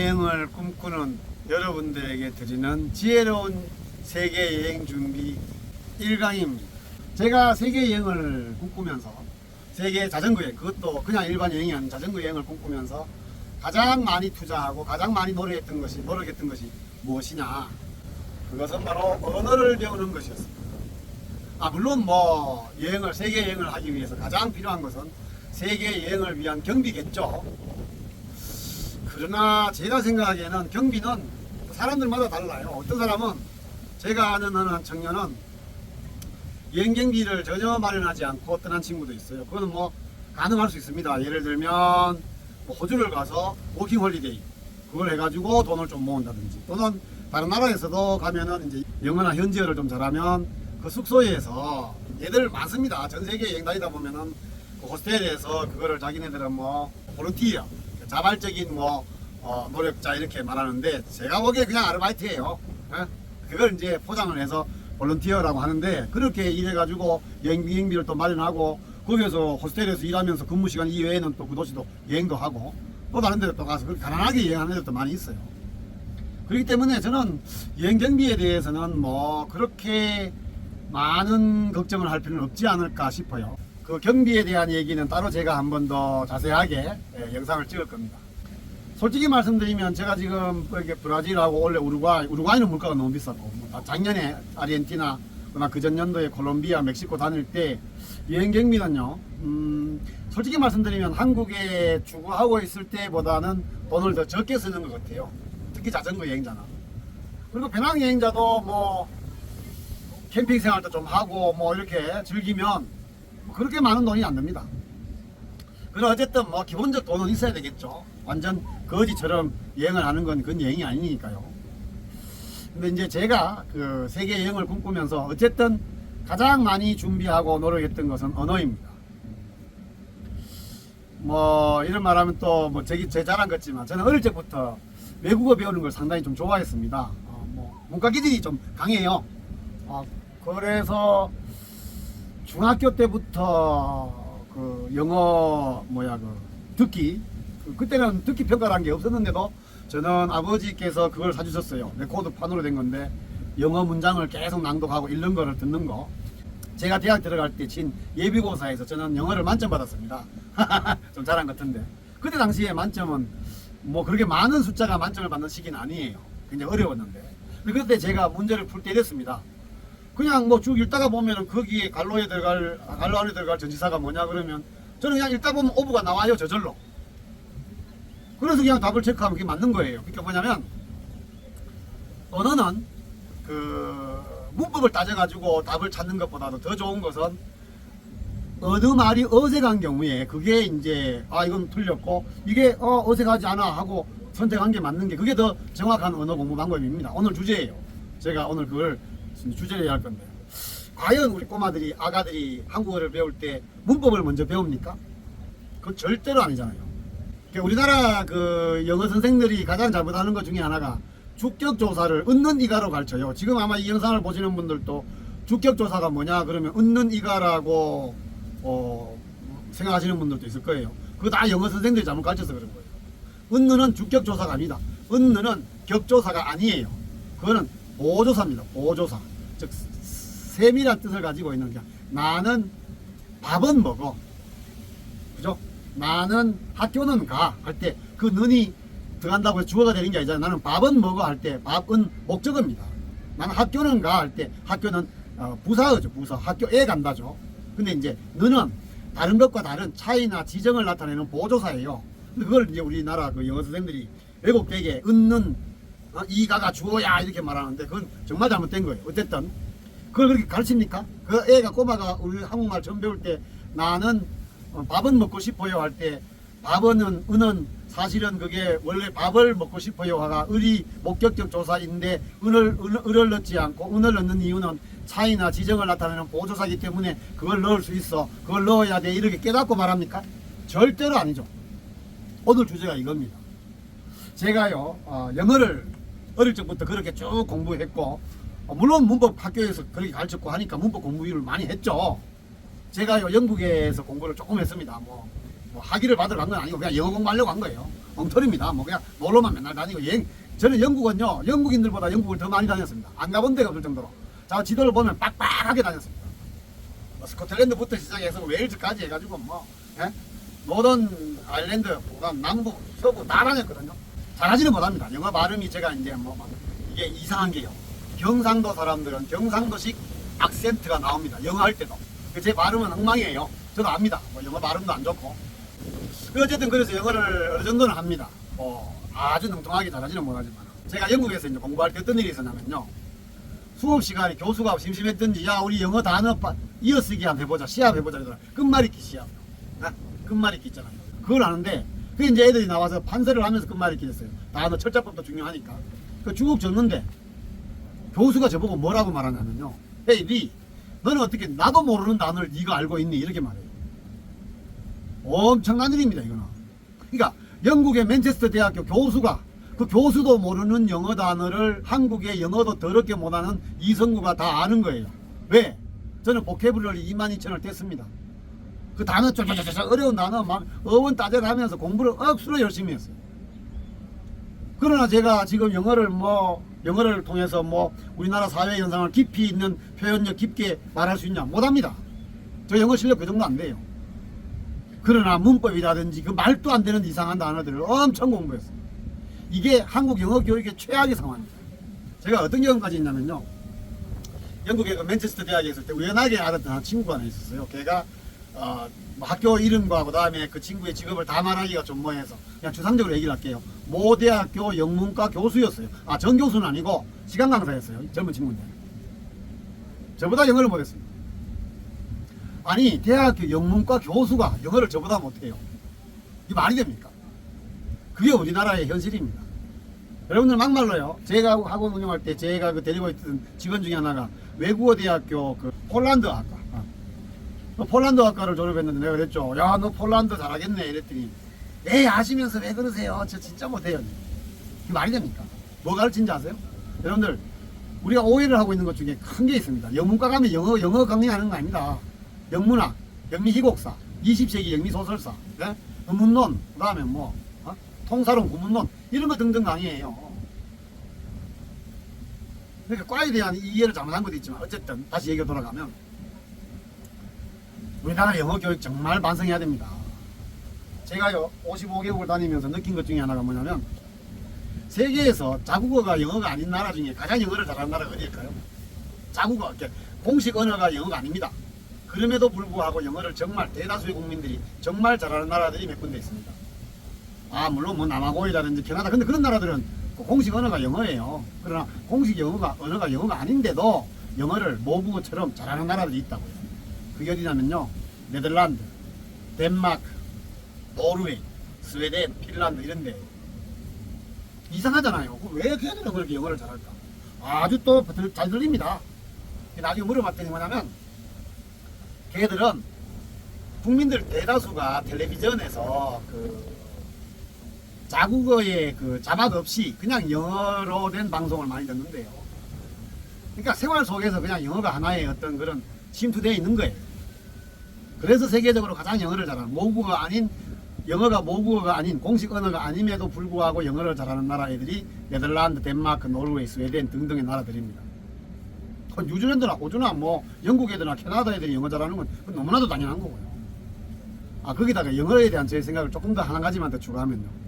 여행을 꿈꾸는 여러분들에게 드리는 지혜로운 세계 여행 준비 1강입니다. 제가 세계 여행을 꿈꾸면서 세계 자전거 여행, 그것도 그냥 일반 여행이 아닌 자전거 여행을 꿈꾸면서 가장 많이 투자하고 가장 많이 노력했던 것이 무엇이냐? 그것은 바로 언어를 배우는 것이었습니다. 물론 여행을 세계 여행을 하기 위해서 가장 필요한 것은 세계 여행을 위한 경비겠죠. 그러나 제가 생각하기에는 경비는 사람들마다 달라요. 어떤 사람은, 제가 아는 어느 청년은 여행 경비를 전혀 마련하지 않고 떠난 친구도 있어요. 그거는 가능할 수 있습니다. 예를 들면 호주를 가서 워킹 홀리데이 그걸 해가지고 돈을 좀 모은다든지, 또는 다른 나라에서도 가면은 이제 영어나 현지어를 좀 잘하면 그 숙소에서 얘들 많습니다. 전 세계 여행 다니다 보면은 그 호스텔에서 그거를 자기네들은 볼런티어, 자발적인 노력자 이렇게 말하는데, 제가 보기에 그냥 아르바이트예요. 그걸 이제 포장을 해서 볼런티어라고 하는데, 그렇게 일해가지고 여행비를 또 마련하고 거기에서 호스텔에서 일하면서 근무 시간 이외에는 또 그 도시도 여행도 하고 또 다른 데도 또 가서 그렇게 가난하게 여행하는 애들도 많이 있어요. 그렇기 때문에 저는 여행 경비에 대해서는 그렇게 많은 걱정을 할 필요는 없지 않을까 싶어요. 그 경비에 대한 얘기는 따로 제가 한 번 더 자세하게 영상을 찍을 겁니다. 솔직히 말씀드리면 제가 지금 이렇게 브라질하고 원래 우루과이는 물가가 너무 비쌌고, 작년에 아르헨티나, 그러나 그 전년도에 콜롬비아, 멕시코 다닐 때 여행 경비는요, 솔직히 말씀드리면 한국에 주거하고 있을 때보다는 돈을 더 적게 쓰는 것 같아요. 특히 자전거 여행자는. 그리고 배낭 여행자도 캠핑 생활도 좀 하고 이렇게 즐기면 그렇게 많은 돈이 안 듭니다. 그러나 어쨌든 기본적 돈은 있어야 되겠죠. 완전 거지처럼 여행을 하는 건 그건 여행이 아니니까요. 근데 이제 제가 그 세계 여행을 꿈꾸면서 어쨌든 가장 많이 준비하고 노력했던 것은 언어입니다. 이런 말하면 또 제 자랑 같지만 저는 어릴 적부터 외국어 배우는 걸 상당히 좀 좋아했습니다. 문과 기질이 좀 강해요. 그래서 중학교 때부터 그 영어 듣기, 그때는 듣기 평가라는 게 없었는데도 저는 아버지께서 그걸 사주셨어요. 레코드판으로 된 건데 영어 문장을 계속 낭독하고 읽는 거를 듣는 거. 제가 대학 들어갈 때 친 예비고사에서 저는 영어를 만점 받았습니다. 좀 자랑 같은데, 그때 당시에 만점은 그렇게 많은 숫자가 만점을 받는 시기는 아니에요. 굉장히 어려웠는데, 그때 제가 문제를 풀 때 이랬습니다. 그냥 쭉 읽다가 보면은 거기에 갈로 안에 들어갈 전치사가 뭐냐 그러면 저는 그냥 읽다 보면 오브가 나와요, 저절로. 그래서 그냥 답을 체크하면 그게 맞는 거예요. 그러니까 뭐냐면, 언어는 그 문법을 따져가지고 답을 찾는 것보다도 더 좋은 것은 어느 말이 어색한 경우에 그게 이제 이건 틀렸고 이게 어색하지 않아 하고 선택한 게 맞는 게, 그게 더 정확한 언어 공부 방법입니다. 오늘 주제예요. 제가 오늘 그걸 주제로 할 건데, 과연 우리 꼬마들이, 아가들이 한국어를 배울 때 문법을 먼저 배웁니까? 그건 절대로 아니잖아요. 우리나라 그 영어 선생들이 가장 잘못하는 것 중에 하나가 주격조사를 웃는 이가로 가르쳐요. 지금 아마 이 영상을 보시는 분들도 주격조사가 뭐냐 그러면 웃는 이가라고 생각하시는 분들도 있을 거예요. 그거 다 영어 선생들이 잘못 가르쳐서 그런 거예요. 웃는은 주격조사가 아니다. 웃는은 격조사가 아니에요. 그거는 보조사입니다. 보조사. 즉 셈이란 뜻을 가지고 있는 게, 나는 밥은 먹어, 그죠? 나는 학교는 가 할 때 그 는이 들어간다고 해서 주어가 되는 게 아니잖아요. 나는 밥은 먹어 할 때 밥은 목적어입니다. 나는 학교는 가 할 때 학교는 부사어죠. 부사. 학교에 간다죠. 근데 이제 너는 다른 것과 다른 차이나 지정을 나타내는 보조사예요. 근데 그걸 이제 우리나라 그 영어 선생들이 왜곡되게 웃는 이가가 주어야 이렇게 말하는데, 그건 정말 잘못된 거예요. 어쨌든 그걸 그렇게 가르칩니까? 그 애가, 꼬마가 우리 한국말 처음 배울 때 나는 밥은 먹고 싶어요 할 때 밥은 은은 사실은 그게 원래 밥을 먹고 싶어요 하가 을이 목격격 조사인데 을을 넣지 않고 은을 넣는 이유는 차이나 지정을 나타내는 보조사이기 때문에 그걸 넣을 수 있어, 그걸 넣어야 돼, 이렇게 깨닫고 말합니까? 절대로 아니죠. 오늘 주제가 이겁니다. 제가요 영어를 어릴 적부터 그렇게 쭉 공부했고, 물론 문법 학교에서 그렇게 가르쳤고 하니까 문법 공부를 많이 했죠. 제가요 영국에서 공부를 조금 했습니다. 뭐 학위를 받으러 간 건 아니고 그냥 영어 공부하려고 한 거예요. 엉터리입니다. 뭐 그냥 놀러만 맨날 다니고 저는 영국은요 영국인들보다 영국을 더 많이 다녔습니다. 안 가본 데가 없을 정도로. 자 지도를 보면 빡빡하게 다녔습니다. 뭐 스코틀랜드부터 시작해서 웨일즈까지 해가지고 뭐 예? 노던 아일랜드, 남부, 서부 다 다녔거든요. 잘하지는 못합니다. 영어 발음이 제가 이제 뭐 이게 이상한 게요. 경상도 사람들은 경상도식 악센트가 나옵니다. 영어 할 때도. 제 발음은 엉망이에요. 저도 압니다. 뭐 영어 발음도 안 좋고. 어쨌든 그래서 영어를 어느 정도는 합니다. 아주 능통하게 잘하지는 못하지만. 제가 영국에서 이제 공부할 때 어떤 일이 있었냐면요. 수업 시간에 교수가 심심했던지, 야, 우리 영어 단어 이어쓰기 한번 해보자. 시합 해보자. 그러더라. 끝말잇기 시합. 끝말잇기 있잖아요. 그걸 하는데, 그게 이제 애들이 나와서 판서를 하면서 끝말잇기 했어요. 단어 철자법도 중요하니까. 그 중국 적는데, 교수가 저보고 뭐라고 말하냐면요. 헤이, 리, 너는 어떻게 나도 모르는 단어를 네가 알고 있니? 이렇게 말해요. 엄청난 일입니다, 이거는. 그러니까 영국의 맨체스터 대학교 교수가 그 교수도 모르는 영어 단어를 한국의 영어도 더럽게 못하는 이성구가 다 아는 거예요. 왜? 저는 보케블러리 22,000을 뗐습니다. 그 단어 쫙쫙쫙 어려운 단어 막 어원 따져가면서 공부를 억수로 열심히 했어요. 그러나 제가 지금 영어를 통해서 우리나라 사회 현상을 깊이 있는 표현력 깊게 말할 수 있냐? 못합니다. 저 영어 실력 그 정도 안 돼요. 그러나 문법이라든지 그 말도 안 되는 이상한 단어들을 엄청 공부했어요. 이게 한국 영어 교육의 최악의 상황입니다. 제가 어떤 경험까지 있냐면요. 영국의 그 맨체스터 대학에 있을 때 우연하게 알았던 한 친구가 하나 있었어요. 걔가 학교 이름과 그 다음에 그 친구의 직업을 다 말하기가 좀 뭐해서 그냥 추상적으로 얘기를 할게요. 모 대학교 영문과 교수였어요. 전 교수는 아니고 시간 강사였어요. 젊은 친구인데. 저보다 영어를 못했습니다. 아니 대학교 영문과 교수가 영어를 저보다 못해요. 이게 말이 됩니까? 그게 우리나라의 현실입니다. 여러분들 막말로요. 제가 학원 운영할 때 제가 데리고 있던 직원 중에 하나가 외국어 대학교 그 폴란드 학과 폴란드 학과를 졸업했는데 내가 그랬죠. 야, 너 폴란드 잘하겠네 이랬더니 에이 아시면서 왜 그러세요? 저 진짜 못해요. 이게 말이 됩니까? 뭐 가르친지 아세요? 여러분들 우리가 오해를 하고 있는 것 중에 큰 게 있습니다. 영문과 가면 영어 강의하는 거 아닙니다. 영문학, 영미희곡사, 20세기 영미소설사, 네? 문론, 그 다음에 통사론, 구문론 이런 거 등등 강의해요. 그러니까 과에 대한 이해를 잘못한 것도 있지만 어쨌든 다시 얘기가 돌아가면 우리나라 영어 교육 정말 반성해야 됩니다. 제가요 55개국을 다니면서 느낀 것 중에 하나가 뭐냐면 세계에서 자국어가 영어가 아닌 나라 중에 가장 영어를 잘하는 나라가 어디일까요? 자국어, 공식 언어가 영어가 아닙니다. 그럼에도 불구하고 영어를 정말 대다수의 국민들이 정말 잘하는 나라들이 몇 군데 있습니다. 물론 남아공이라든지 캐나다, 근데 그런 나라들은 공식 언어가 영어예요. 그러나 공식 언어가 영어가 아닌데도 영어를 모국어처럼 잘하는 나라들이 있다고요. 그게 어디냐면요, 네덜란드, 덴마크, 노르웨이, 스웨덴, 핀란드 이런데. 이상하잖아요. 왜 걔들은 그렇게 영어를 잘할까? 아주 또 잘 들립니다. 나중에 물어봤더니 뭐냐면 걔들은 국민들 대다수가 텔레비전에서 자국어의 자막 없이 그냥 영어로 된 방송을 많이 듣는데요. 그러니까 생활 속에서 그냥 영어가 하나의 어떤 그런 침투되어 있는 거예요. 그래서 세계적으로 가장 영어를 잘하는 영어가 모국어가 아닌 공식 언어가 아님에도 불구하고 영어를 잘하는 나라 애들이 네덜란드, 덴마크, 노르웨이, 스웨덴 등등의 나라들입니다. 뉴질랜드나 호주나 영국 애들이나 캐나다 애들이 영어 잘하는 건 너무나도 당연한 거고요. 거기다가 영어에 대한 제 생각을 조금 더 한 가지만 더 추가하면요.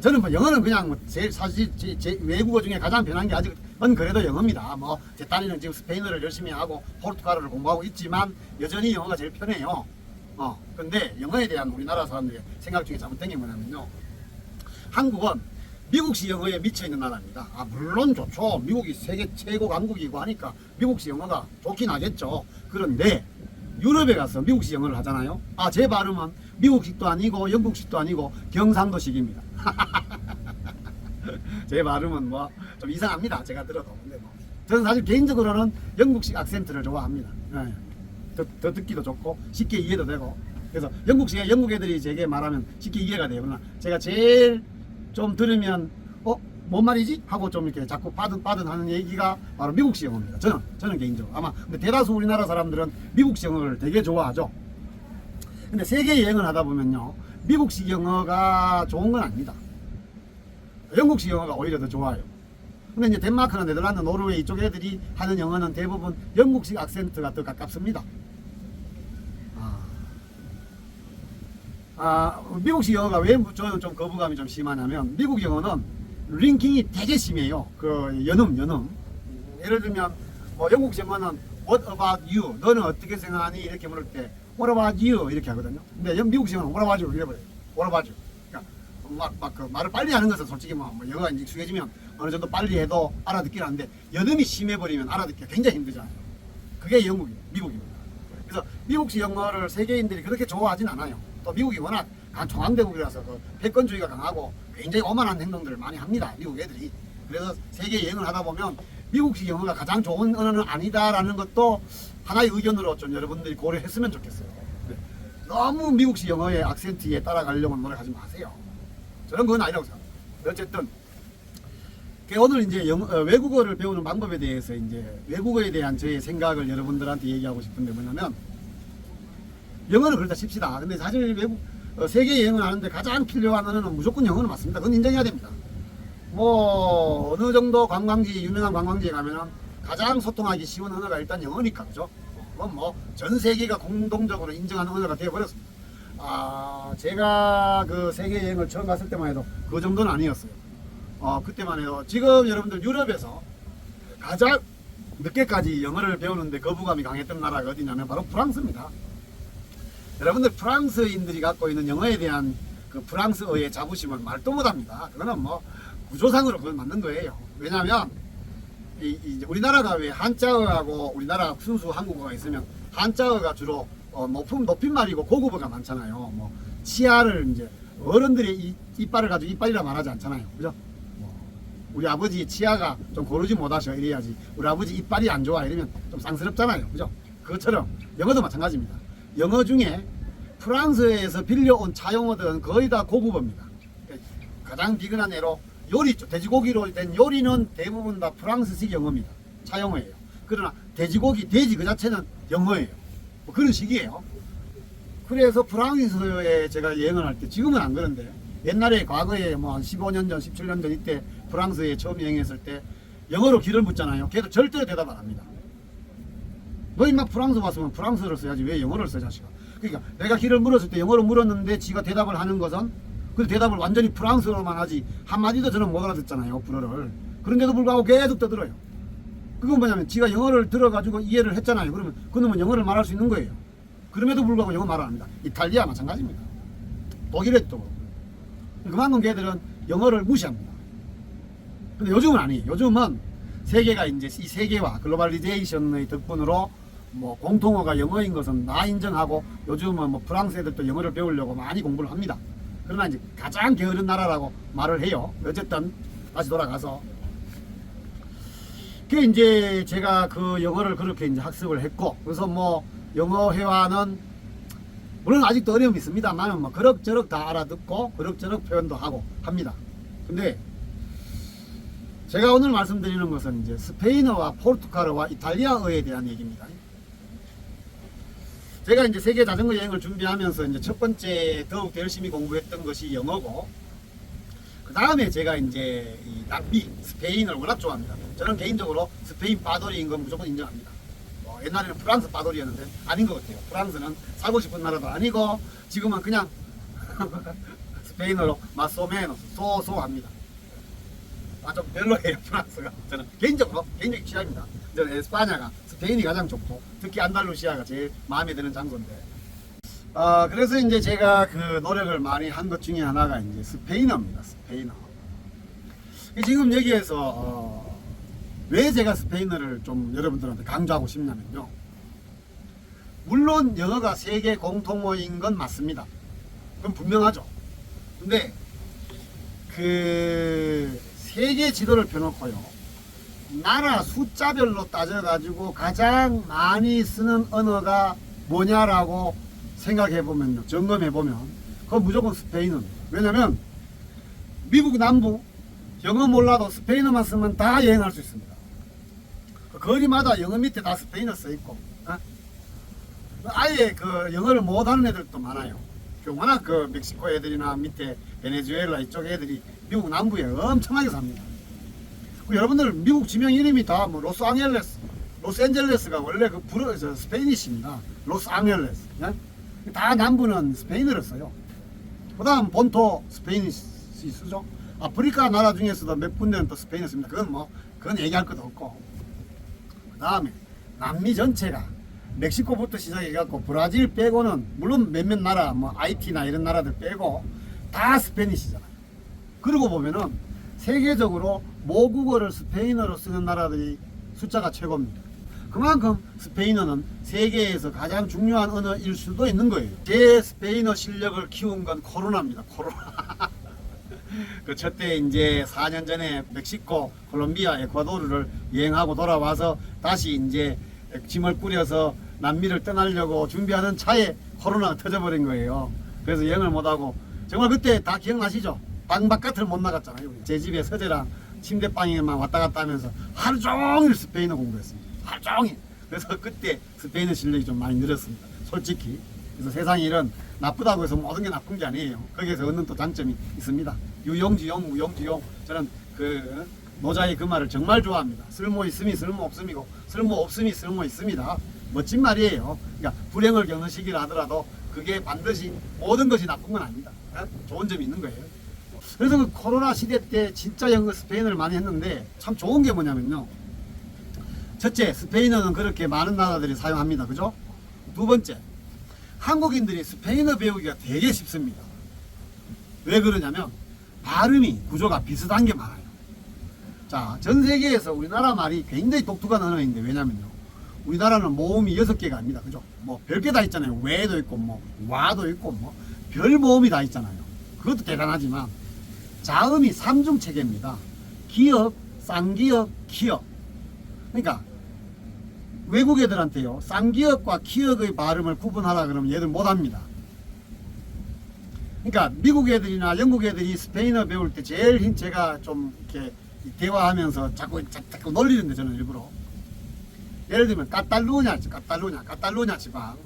저는 영어는 그냥 사실 제 외국어 중에 가장 편한 게 아직은 그래도 영어입니다. 제 딸이는 지금 스페인어를 열심히 하고 포르투갈어를 공부하고 있지만 여전히 영어가 제일 편해요. 근데 영어에 대한 우리나라 사람들의 생각 중에 잘못된 게 뭐냐면요. 한국은 미국식 영어에 미쳐있는 나라입니다. 물론 좋죠. 미국이 세계 최고 강국이고 하니까 미국식 영어가 좋긴 하겠죠. 그런데 유럽에 가서 미국식 영어를 하잖아요. 제 발음은 미국식도 아니고 영국식도 아니고 경상도식입니다. 제 발음은 좀 이상합니다. 제가 들어도. 근데 저는 사실 개인적으로는 영국식 악센트를 좋아합니다. 더 듣기도 좋고 쉽게 이해도 되고. 그래서 영국 애들이 제게 말하면 쉽게 이해가 돼요. 그러나 제가 제일 좀 들으면 뭔 말이지? 하고 좀 이렇게 자꾸 빠든 하는 얘기가 바로 미국식 영어입니다. 저는 개인적으로. 근데 대다수 우리나라 사람들은 미국식 영어를 되게 좋아하죠. 근데 세계 여행을 하다 보면요, 미국식 영어가 좋은 건 아닙니다. 영국식 영어가 오히려 더 좋아요. 근데 이제 덴마크나 네덜란드, 노르웨이 이쪽 애들이 하는 영어는 대부분 영국식 악센트가 더 가깝습니다. 미국식 영어가 왜 저는 좀 거부감이 좀 심하냐면, 미국 영어는 링킹이 되게 심해요. 그 연음. 예를 들면 뭐 영국 영어는 What about you? 너는 어떻게 생각하니? 이렇게 물을 때 What about you? 이렇게 하거든요. 근데 미국식 영어는 What about you? 이래 버려요. What about you? 그러니까 그 말을 빨리 하는 것은 솔직히 뭐 영어가 이제 익숙해지면 어느 정도 빨리 해도 알아듣긴 하는데, 연음이 심해버리면 알아듣기가 굉장히 힘들잖아요. 그게 미국입니다. 그래서 미국식 영어를 세계인들이 그렇게 좋아하진 않아요. 또 미국이 워낙 종합대국이라서 그 패권주의가 강하고 굉장히 오만한 행동들을 많이 합니다, 미국 애들이. 그래서 세계 여행을 하다 보면 미국식 영어가 가장 좋은 언어는 아니다라는 것도 하나의 의견으로 좀 여러분들이 고려했으면 좋겠어요. 너무 미국식 영어의 악센트에 따라가려고 노력하지 마세요. 저는 그건 아니라고 생각합니다. 어쨌든 오늘 이제 외국어를 배우는 방법에 대해서 이제 외국어에 대한 저의 생각을 여러분들한테 얘기하고 싶은데, 뭐냐면 영어는 그렇다 칩시다. 근데 사실 세계 여행을 하는데 가장 필요한 언어는 무조건 영어는 맞습니다. 그건 인정해야 됩니다. 뭐 어느 정도 관광지, 유명한 관광지에 가면은 가장 소통하기 쉬운 언어가 일단 영어니까, 그죠? 그건 뭐 전 세계가 공동적으로 인정하는 언어가 되어버렸습니다. 제가 그 세계 여행을 처음 갔을 때만 해도 그 정도는 아니었어요. 그때만 해도, 지금 여러분들 유럽에서 가장 늦게까지 영어를 배우는데 거부감이 강했던 나라가 어디냐면 바로 프랑스입니다. 여러분들 프랑스인들이 갖고 있는 영어에 대한 그 프랑스어의 자부심을 말도 못합니다. 그거는 뭐 구조상으로 그건 맞는 거예요. 왜냐하면 우리나라가 왜 한자어하고 우리나라 순수 한국어가 있으면 한자어가 주로 높임말이고 고급어가 많잖아요. 뭐 치아를 이제 어른들이 이빨을 가지고 이빨이라 말하지 않잖아요, 그죠? 우리 아버지 치아가 좀 고르지 못하셔 이래야지, 우리 아버지 이빨이 안 좋아 이러면 좀 쌍스럽잖아요, 그죠? 그것처럼 영어도 마찬가지입니다. 영어 중에 프랑스에서 빌려온 차용어들은 거의 다 고급어입니다. 가장 비근한 예로 요리, 돼지고기로 된 요리는 대부분 다 프랑스식 영어입니다. 차용어예요. 그러나 돼지 그 자체는 영어예요. 뭐 그런 식이에요. 그래서 프랑스에 제가 여행을 할 때, 지금은 안 그런데 옛날에 과거에 뭐 한 15년 전, 17년 전 이때 프랑스에 처음 여행했을 때 영어로 길을 묻잖아요. 걔도 절대로 대답 안 합니다. 너 인마 프랑스 왔으면 프랑스어를 써야지 왜 영어를 써, 자식아. 그러니까 내가 길을 물었을 때 영어로 물었는데 지가 대답을 하는 것은 그 대답을 완전히 프랑스어로만 하지 한마디도 저는 못 알아듣잖아요, 불어를. 그런데도 불구하고 계속 떠들어요. 그건 뭐냐면 지가 영어를 들어가지고 이해를 했잖아요. 그러면 그놈은 영어를 말할 수 있는 거예요. 그럼에도 불구하고 영어 말 안 합니다. 이탈리아 마찬가지입니다. 독일에도 그렇고. 그만큼 걔들은 영어를 무시합니다. 근데 요즘은 아니에요. 요즘은 세계가 이제 이 세계화 글로벌리제이션의 덕분으로 뭐 공통어가 영어인 것은 다 인정하고, 요즘은 뭐 프랑스 애들도 영어를 배우려고 많이 공부를 합니다. 그러나 이제 가장 게으른 나라라고 말을 해요. 어쨌든 다시 돌아가서, 그 이제 제가 그 영어를 그렇게 이제 학습을 했고, 그래서 뭐 영어 회화는 물론 아직도 어려움이 있습니다만 뭐 그럭저럭 다 알아듣고 그럭저럭 표현도 하고 합니다. 근데 제가 오늘 말씀드리는 것은 이제 스페인어와 포르투갈어와 이탈리아어에 대한 얘기입니다. 제가 이제 세계 자전거 여행을 준비하면서 이제 첫 번째 더욱 열심히 공부했던 것이 영어고, 그 다음에 제가 이제 이 남미 스페인을 워낙 좋아합니다. 저는 개인적으로 스페인 빠돌이인 건 무조건 인정합니다. 옛날에는 프랑스 빠돌이였는데 아닌 것 같아요. 프랑스는 살고 싶은 나라도 아니고, 지금은 그냥 스페인어로 마소메노 소소합니다. 좀 별로예요, 프랑스가. 저는 개인적으로 취향입니다. 저는 에스파냐가, 스페인이 가장 좋고 특히 안달루시아가 제일 마음에 드는 장소인데, 그래서 이제 제가 그 노력을 많이 한 것 중에 하나가 이제 스페인어입니다. 스페인어. 지금 여기에서 왜 제가 스페인어를 좀 여러분들한테 강조하고 싶냐면요, 물론 영어가 세계 공통어인 건 맞습니다. 그건 분명하죠. 근데 그 세계 지도를 펴놓고요, 나라 숫자별로 따져가지고 가장 많이 쓰는 언어가 뭐냐라고 생각해보면요, 점검해보면 그건 무조건 스페인어입니다. 왜냐면 미국 남부 영어 몰라도 스페인어만 쓰면 다 여행할 수 있습니다. 거리마다 영어 밑에 다 스페인어 써있고, 아예 그 영어를 못하는 애들도 많아요. 워낙 그 멕시코 애들이나 밑에 베네수엘라 이쪽 애들이 미국 남부에 엄청나게 삽니다. 여러분들 미국 지명 이름이 다 뭐 로스앤젤레스가 원래 그 스페인이십니다. 로스앤젤레스. 예? 다 남부는 스페인어를 써요. 그 다음 본토 스페인이 쓰죠. 아프리카 나라 중에서도 몇 군데는 또 스페인어 씁니다. 그건 얘기할 것도 없고. 그 다음에 남미 전체가 멕시코부터 시작해갖고 브라질 빼고는 물론 몇몇 나라 뭐 IT나 이런 나라들 빼고 다 스페니시잖아요. 그러고 보면은 세계적으로 모국어를 스페인어로 쓰는 나라들이 숫자가 최고입니다. 그만큼 스페인어는 세계에서 가장 중요한 언어일 수도 있는 거예요. 제 스페인어 실력을 키운 건 코로나입니다. 코로나. 그 저때 이제 4년 전에 멕시코, 콜롬비아, 에콰도르를 여행하고 돌아와서 다시 이제 짐을 꾸려서 남미를 떠나려고 준비하는 차에 코로나가 터져버린 거예요. 그래서 여행을 못하고 정말 그때 다 기억나시죠? 방 바깥을 못 나갔잖아요. 제 집에 서재랑 침대방에만 왔다 갔다 하면서 하루 종일 스페인어 공부했습니다. 하루 종일. 그래서 그때 스페인어 실력이 좀 많이 늘었습니다. 솔직히. 그래서 세상 일은 나쁘다고 해서 모든 게 나쁜 게 아니에요. 거기에서 얻는 또 장점이 있습니다. 유용지용, 무용지용. 저는 그 노자의 그 말을 정말 좋아합니다. 쓸모 있음이 쓸모 없음이고 쓸모 없음이 쓸모 있습니다. 멋진 말이에요. 그러니까 불행을 겪는 시기를 하더라도 그게 반드시 모든 것이 나쁜 건 아닙니다. 좋은 점이 있는 거예요. 그래서 그 코로나 시대 때 진짜 영어 스페인어를 많이 했는데 참 좋은 게 뭐냐면요. 첫째, 스페인어는 그렇게 많은 나라들이 사용합니다. 그죠? 두 번째, 한국인들이 스페인어 배우기가 되게 쉽습니다. 왜 그러냐면 발음이 구조가 비슷한 게 많아요. 자, 전 세계에서 우리나라 말이 굉장히 독특한 언어인데 왜냐면요. 우리나라는 모음이 6개가 아닙니다. 그죠? 뭐 별게 다 있잖아요. 왜도 있고 뭐 와도 있고 뭐 별 모음이 다 있잖아요. 그것도 대단하지만 자음이 3중 체계입니다. 기역, 쌍기역, 기역. 그러니까 외국 애들한테요. 쌍기역과 기역의 발음을 구분하라 그러면 얘들 못합니다. 그러니까 미국 애들이나 영국 애들이 스페인어 배울 때 제일 제가 좀 이렇게 대화하면서 자꾸 놀리는데 저는 일부러. 예를 들면 까탈루냐 지방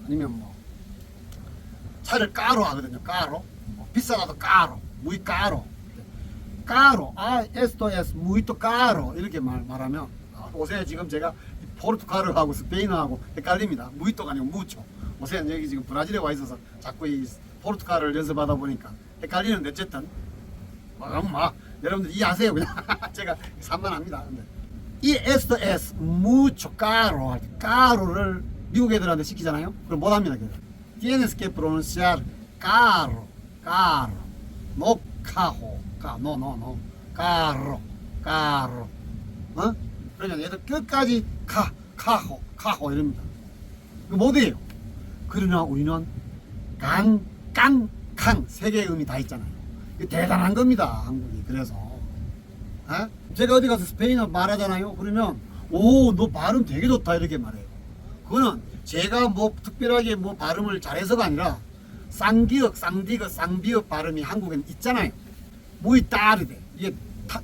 아니면 뭐 차를 까로 하거든요. 까로. 비싸다도 까로. muy caro. caro. esto es muy caro. 이렇게 말하면 오세요. 지금 제가 포르투갈어하고 스페인어하고 헷갈립니다. 무이토가 아니고 무초. 오세요. 여기 지금 브라질에 와 있어서 자꾸 이 포르투갈어를 연습하다 보니까 헷갈리는데 어쨌든 여러분들 이해하세요. 그냥 제가 산만합니다. 근데 이 esto es mucho caro 할 때 caro를 미국 애들한테 시키잖아요. 그럼 못합니다. tienes que pronunciar caro, caro. no cajo, no, caro. 어? 그러면 얘들 끝까지 카호 이럽니다. 이거 못해요. 그러나 우리는 강 3개의 음이 다 있잖아요. 이거 대단한 겁니다. 한국이. 그래서 제가 어디 가서 스페인어 말하잖아요. 그러면 너 발음 되게 좋다 이렇게 말해요. 그거는 제가 뭐 특별하게 뭐 발음을 잘해서가 아니라 쌍기역, 쌍디귿, 쌍비읍 발음이 한국엔 있잖아요. 무이 따르데. 이게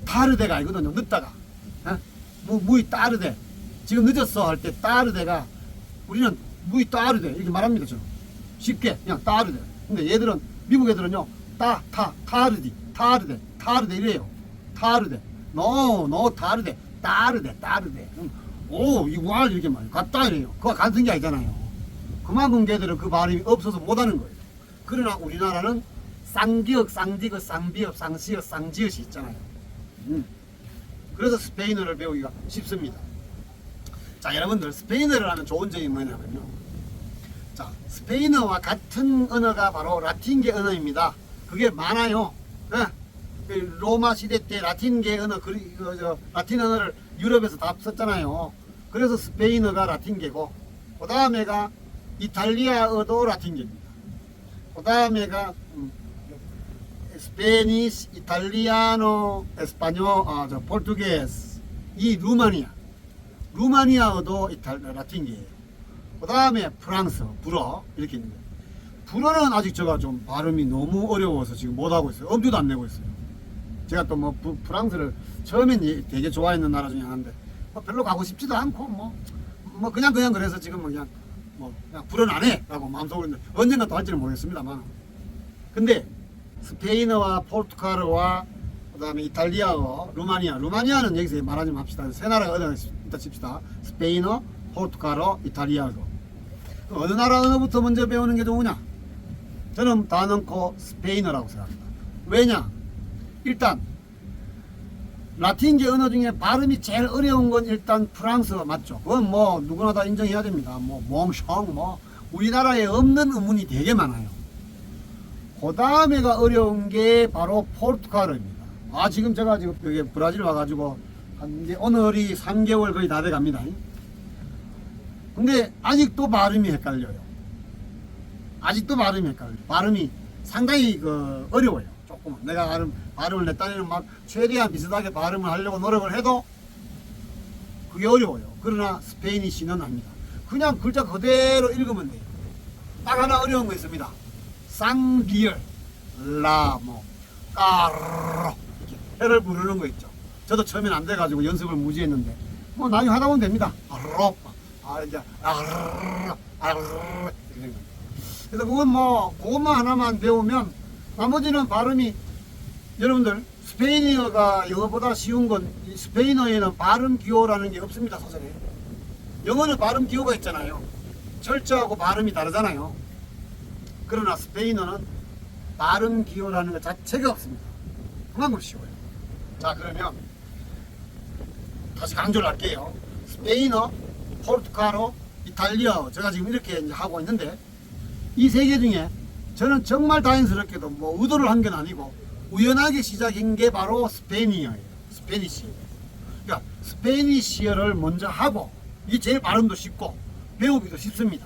타르데가 아니거든요. 늦다가. 무이 따르데. 지금 늦었어 할 때 따르데가 우리는 무이 따르데 이렇게 말합니다. 저는. 쉽게 그냥 따르데. 근데 얘들은 미국 애들은요. 타르데 이래요. 타르데. 노 타르데. 따르데. 이거 이렇게 말해요. 같다 이래요. 그거 같은 게 아니잖아요. 그만큼 걔들은 그 발음이 없어서 못하는 거예요. 그러나 우리나라는 쌍기역, 쌍디귿, 쌍비읍, 쌍시역, 쌍지읒이 있잖아요. 그래서 스페인어를 배우기가 쉽습니다. 자, 여러분들 스페인어를 하면 좋은 점이 뭐냐면요. 자, 스페인어와 같은 언어가 바로 라틴계 언어입니다. 그게 많아요. 로마 시대 때 라틴계 언어, 라틴 언어를 유럽에서 다 썼잖아요. 그래서 스페인어가 라틴계고, 그 다음에가 이탈리아어도 라틴계입니다. 그 다음에가 스페니시, 이탈리아노, 에스파뇰, 포르투게스, 이 루마니아어도 라틴계예요. 그 다음에 프랑스, 불어 이렇게 있는데 불어는 아직 제가 좀 발음이 너무 어려워서 지금 못하고 있어요. 엄두도 안 내고 있어요. 제가 또 뭐 프랑스를 처음엔 되게 좋아했는 나라 중에 하나인데 별로 가고 싶지도 않고 뭐 그냥 그래서 지금 그냥 뭐 그냥 불은 안 해라고 마음속으로 있는데 언젠가 또 할지는 모르겠습니다만. 근데 스페인어와 포르투갈어와 그다음에 이탈리아어, 루마니아는 여기서 말하지 맙시다. 세 나라가 있다 칩시다. 스페인어, 포르투갈어, 이탈리아어. 어느 나라 언어부터 먼저 배우는 게 좋으냐? 저는 다 넣고 스페인어라고 생각합니다. 왜냐? 일단 라틴계 언어 중에 발음이 제일 어려운 건 일단 프랑스어 맞죠? 그건 뭐 누구나 다 인정해야 됩니다. 뭐 몽숑 뭐 우리나라에 없는 음문이 되게 많아요. 그 다음에가 어려운 게 바로 포르투갈어입니다. 지금 제가 지금 여기 브라질 와가지고 이제 오늘이 3개월 거의 다 돼갑니다. 근데 아직도 발음이 헷갈려요. 발음이 상당히 어려워요. 조금은 내가 발음을 내 딴에는 막 최대한 비슷하게 발음을 하려고 노력을 해도 그게 어려워요. 그러나 스페인어는 합니다. 그냥 글자 그대로 읽으면 돼요. 딱 하나 어려운 거 있습니다. 쌍비열, 까르르 이렇게 해를 부르는 거 있죠. 저도 처음엔 안 돼가지고 연습을 무지 했는데 뭐 나중에 하다 보면 됩니다. 이제 그래서 그건 뭐 그것만 하나만 배우면 나머지는 발음이 여러분들 스페인어가 영어보다 쉬운 건 스페인어에는 발음 기호라는 게 없습니다. 사전에 영어는 발음 기호가 있잖아요. 철자하고 발음이 다르잖아요. 그러나 스페인어는 발음 기호라는 것 자체가 없습니다. 그만큼 쉬워요. 자, 그러면 다시 강조를 할게요. 스페인어, 포르투갈어, 이탈리아어 제가 지금 이렇게 이제 하고 있는데 이 세 개 중에 저는 정말 다행스럽게도 뭐 의도를 한 건 아니고 우연하게 시작한 게 바로 스페인어예요. 스페니쉬. 그러니까 스페니쉬어를 먼저 하고 이게 제일 발음도 쉽고 배우기도 쉽습니다.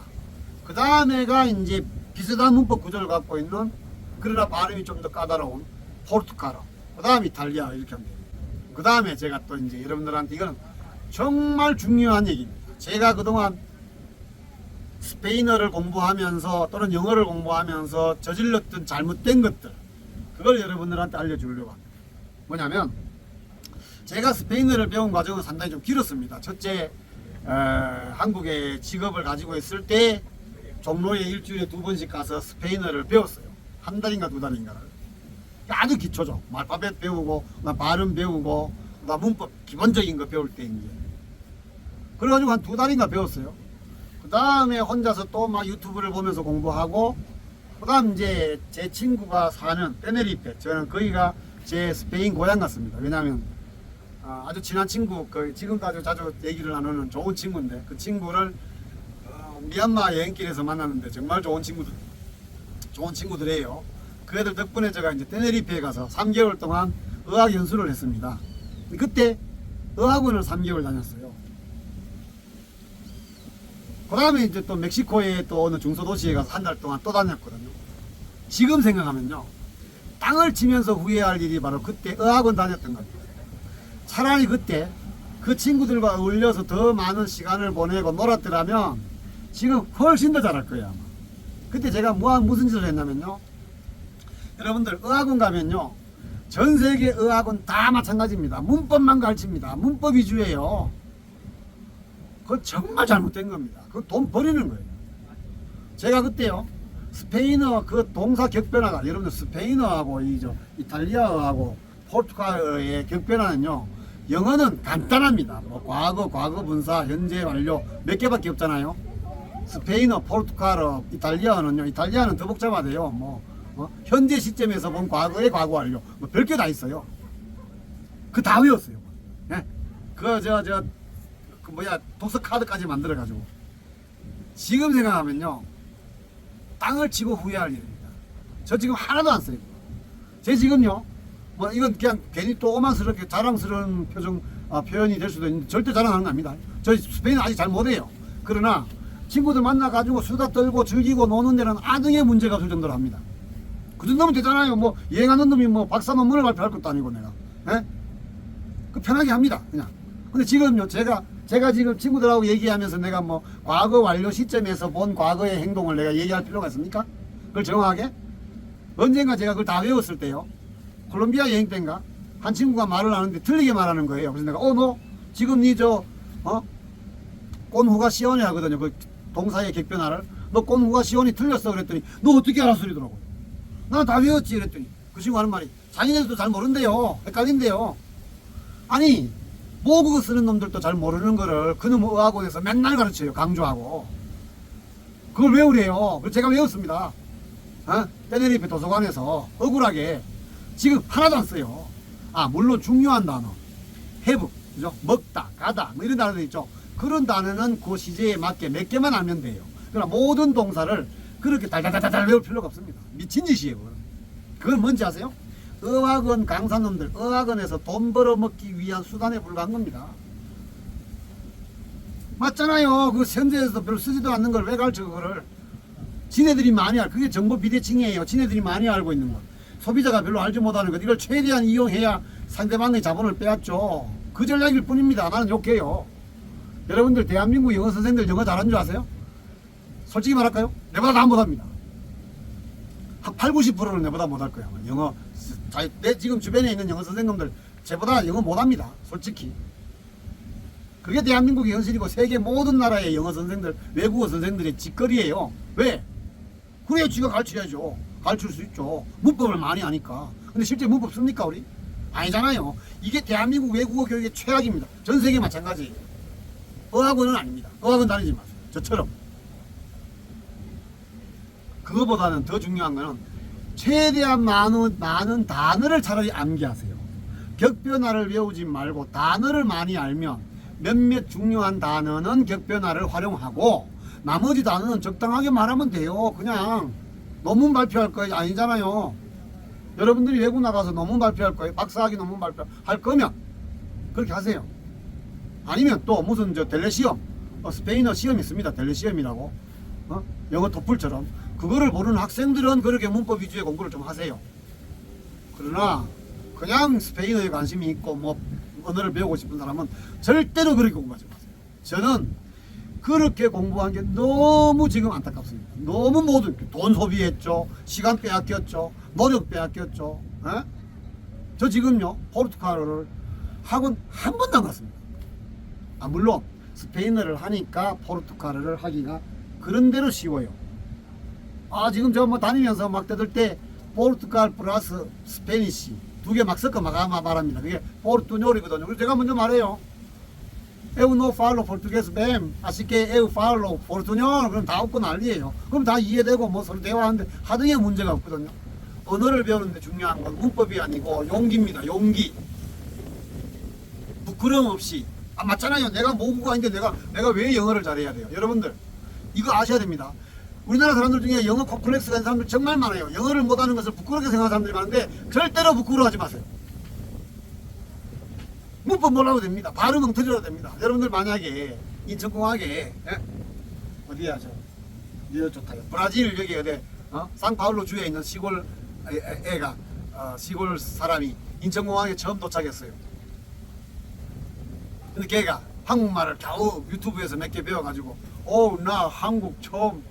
그 다음에가 이제 비슷한 문법 구조를 갖고 있는 그러나 발음이 좀 더 까다로운 포르투갈어, 그 다음 이탈리아어 이렇게 하면 됩니다. 그 다음에 제가 또 이제 여러분들한테 이거는 정말 중요한 얘기입니다. 제가 그동안 스페인어를 공부하면서 또는 영어를 공부하면서 저질렀던 잘못된 것들 그걸 여러분들한테 알려주려고 합니다. 뭐냐면 제가 스페인어를 배운 과정은 상당히 좀 길었습니다. 첫째 한국에 직업을 가지고 있을 때 종로에 일주일에 2번씩 가서 스페인어를 배웠어요. 한 달인가 2달인가를. 아주 기초죠. 알파벳 배우고 발음 배우고 문법 기본적인 거 배울 때 이제 그래가지고 한 2달인가 배웠어요. 그 다음에 혼자서 또 막 유튜브를 보면서 공부하고 그 다음 이제 제 친구가 사는 테네리페, 저는 거기가 제 스페인 고향 같습니다. 왜냐하면 아주 친한 친구, 지금도 아주 자주 얘기를 나누는 좋은 친구인데 그 친구를 미얀마 여행길에서 만났는데 정말 좋은 친구들이에요. 그 애들 덕분에 제가 이제 테네리페에 가서 3개월 동안 어학 연수를 했습니다. 그때 어학원을 3개월 다녔어요. 그 다음에 이제 또 멕시코에 또 어느 중소도시에 가서 한 달 동안 또 다녔거든요. 지금 생각하면요, 땅을 치면서 후회할 일이 바로 그때 어학원 다녔던 겁니다. 차라리 그때 그 친구들과 어울려서 더 많은 시간을 보내고 놀았더라면 지금 훨씬 더 잘할 거예요. 아마. 그때 제가 무슨 짓을 했냐면요, 여러분들 어학원 가면요 전 세계 어학원 다 마찬가지입니다. 문법만 가르칩니다. 문법 위주예요. 그거 정말 잘못된 겁니다. 그거 돈 버리는 거예요. 제가 그때요 스페인어 그 동사 격변화가 여러분들 스페인어하고 이탈리아어하고 포르투갈어의 격변화는요, 영어는 간단합니다. 뭐 과거, 과거분사, 현재 완료 몇 개밖에 없잖아요. 스페인어, 포르투갈어, 이탈리아어는요, 이탈리아는 더 복잡하대요. 현재 시점에서 본 과거의 과거 완료 뭐 별게 다 있어요. 그 다 외웠어요. 예? 독서 카드까지 만들어 가지고 지금 생각하면요 땅을 치고 후회할 일입니다. 저 지금 하나도 안 써요. 제 지금요 이건 그냥 괜히 또 오만스럽게 자랑스러운 표현이 될 수도 있는데 절대 자랑하는 거 아닙니다. 저 스페인어 아직 잘 못해요. 그러나 친구들 만나 가지고 수다 떨고 즐기고 노는 데는 아등의 문제가 없을 정도로 합니다. 그 정도면 되잖아요. 여행하는 놈이 박사 논문을 발표할 것도 아니고 내가. 예? 그 편하게 합니다. 그냥. 근데 지금요 제가 지금 친구들하고 얘기하면서 내가 과거 완료 시점에서 본 과거의 행동을 내가 얘기할 필요가 있습니까? 그걸 정확하게? 언젠가 제가 그걸 다 외웠을 때요, 콜롬비아 여행 때인가 한 친구가 말을 하는데 틀리게 말하는 거예요. 그래서 내가 너 지금 꼰후가 시원해 하거든요. 그 동사의 객변화를. 너 꼼구가 시온이 틀렸어 그랬더니 너 어떻게 알아 소리더라고요. 나는 다 외웠지 그랬더니 그 친구 하는 말이 자기네들도 잘 모른대요. 헷갈린대요. 아니 모국어 쓰는 놈들도 잘 모르는 거를 그놈 어학원에서 맨날 가르쳐요. 강조하고 그걸 외우래요. 그래서 제가 외웠습니다. 테네리페 도서관에서 억울하게 지금 하나도 안 써요. 물론 중요한 단어 have, 그죠? 먹다, 가다 뭐 이런 단어들 있죠. 그런 단어는 그 시제에 맞게 몇 개만 알면 돼요. 그러나 모든 동사를 그렇게 달달달달 외울 필요가 없습니다. 미친 짓이에요. 그건 뭔지 아세요? 어학원 강사놈들, 어학원에서 돈 벌어먹기 위한 수단에 불과한 겁니다. 맞잖아요. 그 현재에서 별로 쓰지도 않는 걸 왜 가르쳐 그거를. 지네들이 많이 그게 정보 비대칭이에요. 지네들이 많이 알고 있는 것. 소비자가 별로 알지 못하는 것. 이걸 최대한 이용해야 상대방의 자본을 빼앗죠. 그 전략일 뿐입니다. 나는 욕해요. 여러분들 대한민국 영어 선생님들 영어 잘하는 줄 아세요? 솔직히 말할까요? 내보다 다 못합니다. 한 8, 90%는 내보다 못할 거야. 영어 내 지금 주변에 있는 영어 선생님들 제보다 영어 못합니다. 솔직히. 그게 대한민국의 현실이고 세계 모든 나라의 영어 선생들, 외국어 선생들의 짓거리예요. 왜? 그래야 쥐가 가르쳐야죠. 가르칠 수 있죠. 문법을 많이 아니까. 근데 실제 문법 씁니까 우리? 아니잖아요. 이게 대한민국 외국어 교육의 최악입니다. 전 세계 마찬가지예요. 어학원은 아닙니다. 어학원 다니지 마세요. 저처럼. 그거보다는 더 중요한 거는 최대한 많은 단어를 차라리 암기하세요. 격변화를 외우지 말고 단어를 많이 알면 몇몇 중요한 단어는 격변화를 활용하고 나머지 단어는 적당하게 말하면 돼요. 그냥 논문 발표할 거 아니잖아요. 여러분들이 외국 나가서 논문 발표할 거예요. 박사학위 논문 발표할 거면 그렇게 하세요. 아니면 또 무슨 델레시험, 스페인어 시험이 있습니다. 델레시험이라고. 영어 토플처럼. 그거를 모르는 학생들은 그렇게 문법 위주의 공부를 좀 하세요. 그러나 그냥 스페인어에 관심이 있고 뭐 언어를 배우고 싶은 사람은 절대로 그렇게 공부하지 마세요. 저는 그렇게 공부한 게 너무 지금 안타깝습니다. 너무 모든 돈 소비했죠. 시간 빼앗겼죠. 노력 빼앗겼죠. 저 지금요 포르투갈어를 학원 한 번도 안 갔습니다. 물론 스페인어를 하니까 포르투갈어를 하기가 그런대로 쉬워요. 지금 저 뭐 다니면서 막 떠들 때 포르투갈 플러스 스페니시 두 개 막 섞어 막 말합니다. 그게 포르투뇨리거든요. 그래서 제가 먼저 말해요. Eu não falo português bem, así que eu falo portuñol. 그럼 다 웃고 난리예요. 그럼 다 이해되고 뭐 서로 대화하는데 하등의 문제가 없거든요. 언어를 배우는데 중요한 건 문법이 아니고 용기입니다. 용기. 부끄러움 없이. 맞잖아요. 내가 모국어가 아닌데 내가 왜 영어를 잘해야 돼요? 여러분들 이거 아셔야 됩니다. 우리나라 사람들 중에 영어 콤플렉스가 있는 사람들 정말 많아요. 영어를 못하는 것을 부끄럽게 생각하는 사람들이 많은데 절대로 부끄러워하지 마세요. 문법 몰라도 됩니다. 발음 엉터리라도 됩니다. 여러분들 만약에 인천공항에 어디야 저 좋다. 브라질 여기 어디 상파울루 주에 있는 시골 애가 시골 사람이 인천공항에 처음 도착했어요. 근데 걔가 한국말을 겨우 유튜브에서 몇 개 배워가지고 나 한국 처음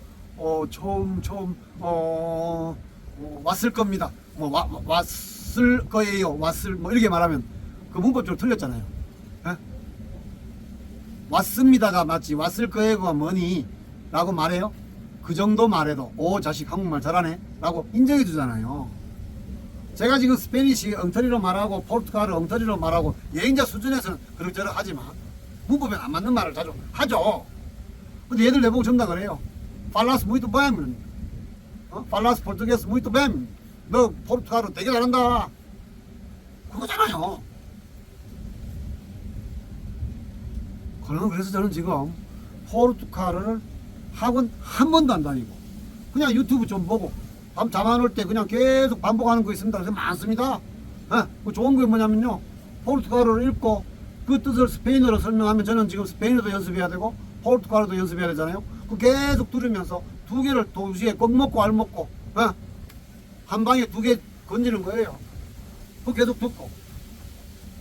왔을 겁니다. 왔을 거예요. 뭐 이렇게 말하면 그 문법적으로 틀렸잖아요. 왔습니다가 맞지 왔을 거예요가 뭐니? 라고 말해요. 그 정도 말해도 자식 한국말 잘하네 라고 인정해 주잖아요. 제가 지금 스페니시 엉터리로 말하고 포르투갈어 엉터리로 말하고 여행자 수준에서는 그럭저럭 하지만 문법에 안 맞는 말을 자주 하죠. 근데 얘들 내보고 전다 그래요. Falas muito bem. Falas português muito bem. 너 포르투갈어 되게 잘한다. 그거잖아요. 그래서 저는 지금 포르투갈어를 학원 한 번도 안 다니고 그냥 유튜브 좀 보고 밤 잠 안 올 때 그냥 계속 반복하는 거 있습니다. 그래서 많습니다. 그 좋은 게 뭐냐면요. 포르투갈어를 읽고 그 뜻을 스페인어로 설명하면 저는 지금 스페인어도 연습해야 되고 포르투갈어도 연습해야 되잖아요. 그 계속 들으면서 두 개를 동시에 껌 먹고 알 먹고 한 방에 두 개 건지는 거예요. 그 계속 듣고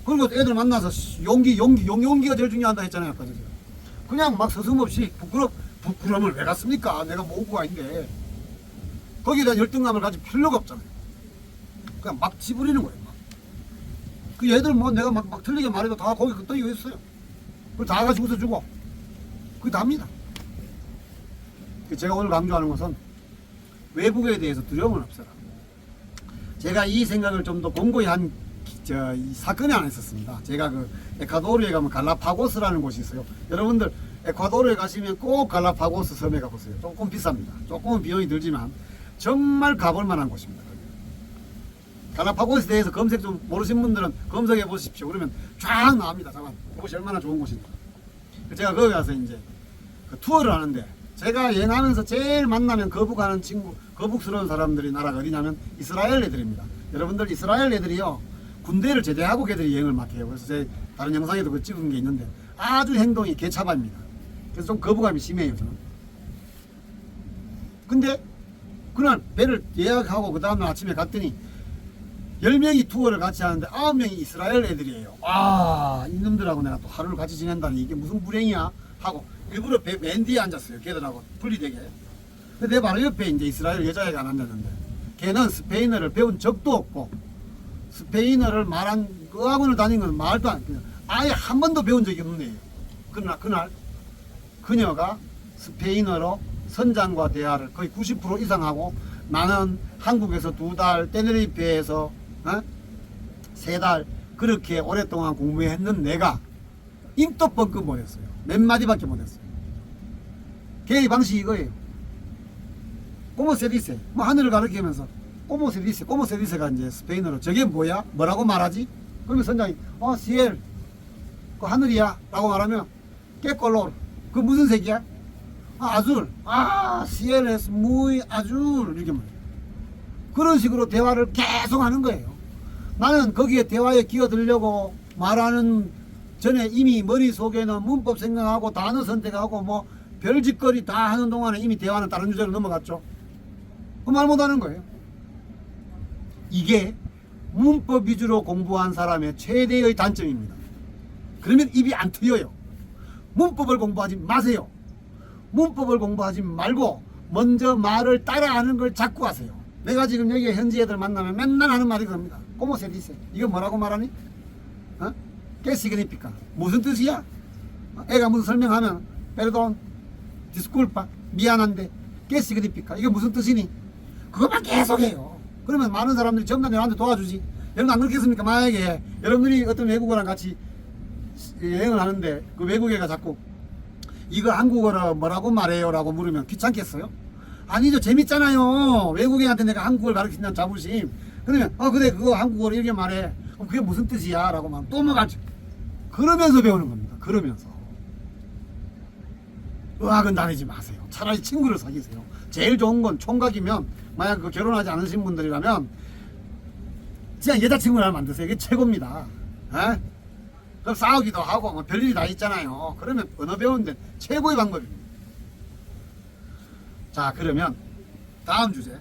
그리고 애들 만나서 용기가 제일 중요하다 했잖아요. 아까 제가. 그냥 막 서슴없이 부끄러움을 왜 갖습니까? 내가 모국어가 아닌데 거기에 대한 열등감을 가질 필요가 없잖아요. 그냥 막 지부리는 거예요. 막. 그 애들 뭐 내가 막 틀리게 말해도 다 거기 또 이거 있어요. 그걸 다 같이 웃어주고 그게 답니다. 제가 오늘 강조하는 것은 외국에 대해서 두려움은 없어라. 제가 이 생각을 좀 더 공고히 한 이 사건이 하나 있었습니다. 제가 그 에콰도르에 가면 갈라파고스라는 곳이 있어요. 여러분들 에콰도르에 가시면 꼭 갈라파고스 섬에 가보세요. 조금 비쌉니다. 조금은 비용이 들지만 정말 가볼 만한 곳입니다. 갈라파고스에 대해서 검색 좀 모르신 분들은 검색해 보십시오. 그러면 쫙 나옵니다. 잠깐 그곳이 얼마나 좋은 곳인지. 제가 거기 가서 이제 그 투어를 하는데, 제가 여행하면서 제일 만나면 거북하는 친구, 거북스러운 사람들이 나라가 어디냐면 이스라엘 애들입니다. 여러분들 이스라엘 애들이요, 군대를 제대하고 걔들이 여행을 막 해요. 그래서 제 다른 영상에도 그 찍은 게 있는데 아주 행동이 개차반입니다. 그래서 좀 거부감이 심해요, 저는. 근데 그날 배를 예약하고 그 다음날 아침에 갔더니 10명이 투어를 같이 하는데 9명이 이스라엘 애들이에요. 아, 이놈들하고 내가 또 하루를 같이 지낸다니 이게 무슨 불행이야 하고 일부러 배 맨 뒤에 앉았어요. 걔들하고 분리되게. 근데 내 바로 옆에 이제 이스라엘 여자애가 앉았는데, 걔는 스페인어를 배운 적도 없고 스페인어를 말한 그 학원을 다닌 건 말도 안, 그냥 아예 한 번도 배운 적이 없는 애예요. 그러나 그날 그녀가 스페인어로 선장과 대화를 거의 90% 이상 하고, 나는 한국에서 2달, 테네리페에서 3달 그렇게 오랫동안 공부했는 내가 입도 뻥끗 못했어요. 몇 마디밖에 못했어요. 걔의 방식이 이거예요. 꼬모세디세, 뭐 하늘을 가리키면서 꼬모세디세, 꼬모세디세가 이제 스페인어로 저게 뭐야? 뭐라고 말하지? 그러면 선장이 시엘, 그 하늘이야 라고 말하면 깨꼴로, 그 무슨 색이야? 아줄, 시엘 es muy azul 이렇게 말해요. 그런 식으로 대화를 계속 하는 거예요. 나는 거기에 대화에 끼어들려고 말하는 전에 이미 머릿속에는 문법 생각하고 단어 선택하고 뭐 별짓거리 다 하는 동안에 이미 대화는 다른 주제로 넘어갔죠. 그 말 못하는 거예요. 이게 문법 위주로 공부한 사람의 최대의 단점입니다. 그러면 입이 안 트여요. 문법을 공부하지 마세요. 문법을 공부하지 말고 먼저 말을 따라하는 걸 자꾸 하세요. 내가 지금 여기 현지 애들 만나면 맨날 하는 말이 그럽니다. ¿Cómo se dice? 이거 뭐라고 말하니? ¿Qué significa? 무슨 뜻이야? 애가 무슨 설명하면 perdón, disculpa, 미안한데 ¿Qué significa? 이게 무슨 뜻이니? 그것만 계속해요. 그러면 많은 사람들이 전부 다 나한테 도와주지. 여러분 안 그렇겠습니까? 만약에 여러분들이 어떤 외국어랑 같이 여행을 하는데 그 외국애가 자꾸 이거 한국어로 뭐라고 말해요? 라고 물으면 귀찮겠어요? 아니죠. 재밌잖아요. 외국인한테 내가 한국어를 가르친다는 자부심. 그러면 그래 그거 한국어로 이렇게 말해. 그럼 그게 무슨 뜻이야? 라고 말하면 또 뭐가지. 그러면서 배우는 겁니다. 그러면서. 의학은 다니지 마세요. 차라리 친구를 사귀세요. 제일 좋은 건 총각이면, 만약 그 결혼하지 않으신 분들이라면 그냥 여자친구를 하나 만드세요. 이게 최고입니다. 그럼 싸우기도 하고 뭐 별일이 다 있잖아요. 그러면 언어 배우는데 최고의 방법입니다. 자, 그러면 다음 주제.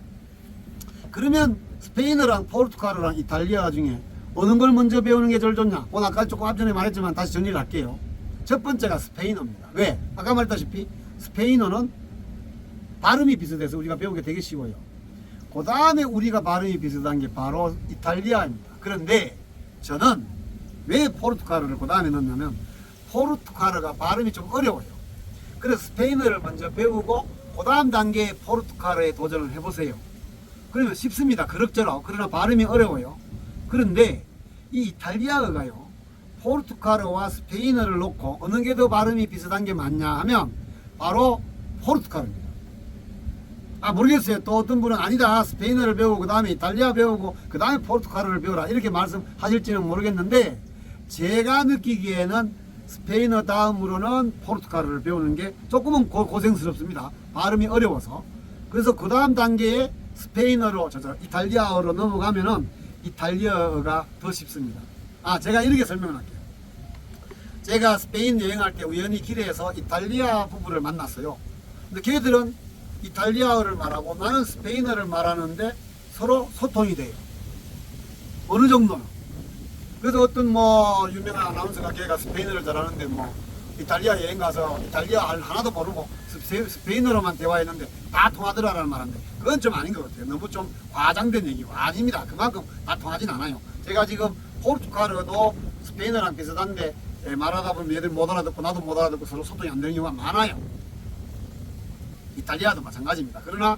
그러면 스페인어랑 포르투갈어랑 이탈리아 중에 어느 걸 먼저 배우는 게 제일 좋냐? 오늘 아까 조금 앞전에 말했지만 다시 정리를 할게요. 첫 번째가 스페인어입니다. 왜? 아까 말했다시피 스페인어는 발음이 비슷해서 우리가 배우기 되게 쉬워요. 그 다음에 우리가 발음이 비슷한 게 바로 이탈리아입니다. 그런데 저는 왜 포르투갈어를 그 다음에 넣냐면, 포르투갈어가 발음이 좀 어려워요. 그래서 스페인어를 먼저 배우고 그 다음 단계에 포르투갈어에 도전을 해보세요. 그러면 쉽습니다. 그럭저럭. 그러나 발음이 어려워요. 그런데 이 이탈리아어가요, 포르투갈어와 스페인어를 놓고 어느 게 더 발음이 비슷한 게 맞냐 하면 바로 포르투갈어입니다. 모르겠어요. 또 어떤 분은 아니다, 스페인어를 배우고 그 다음에 이탈리아 배우고 그 다음에 포르투갈어를 배우라 이렇게 말씀하실지는 모르겠는데, 제가 느끼기에는 스페인어 다음으로는 포르투갈어를 배우는 게 조금은 고생스럽습니다. 발음이 어려워서. 그래서 그 다음 단계에 스페인어로 이탈리아어로 넘어가면은 이탈리아어가 더 쉽습니다. 제가 이렇게 설명을 할게요. 제가 스페인 여행할 때 우연히 길에서 이탈리아 부부를 만났어요. 근데 걔들은 이탈리아어를 말하고 나는 스페인어를 말하는데 서로 소통이 돼요. 어느 정도는. 그래서 어떤 뭐 유명한 아나운서가 걔가 스페인어를 잘하는데 뭐 이탈리아 여행 가서 이탈리아 하나도 모르고 스페인어로만 대화했는데 다 통하더라라는 말인데, 그건 좀 아닌 것 같아요. 너무 좀 과장된 얘기고. 아닙니다. 그만큼 다 통하진 않아요. 제가 지금 포르투갈어도 스페인어랑 비슷한데 말하다 보면 얘들 못 알아듣고 나도 못 알아듣고 서로 소통이 안 되는 경우가 많아요. 이탈리아도 마찬가지입니다. 그러나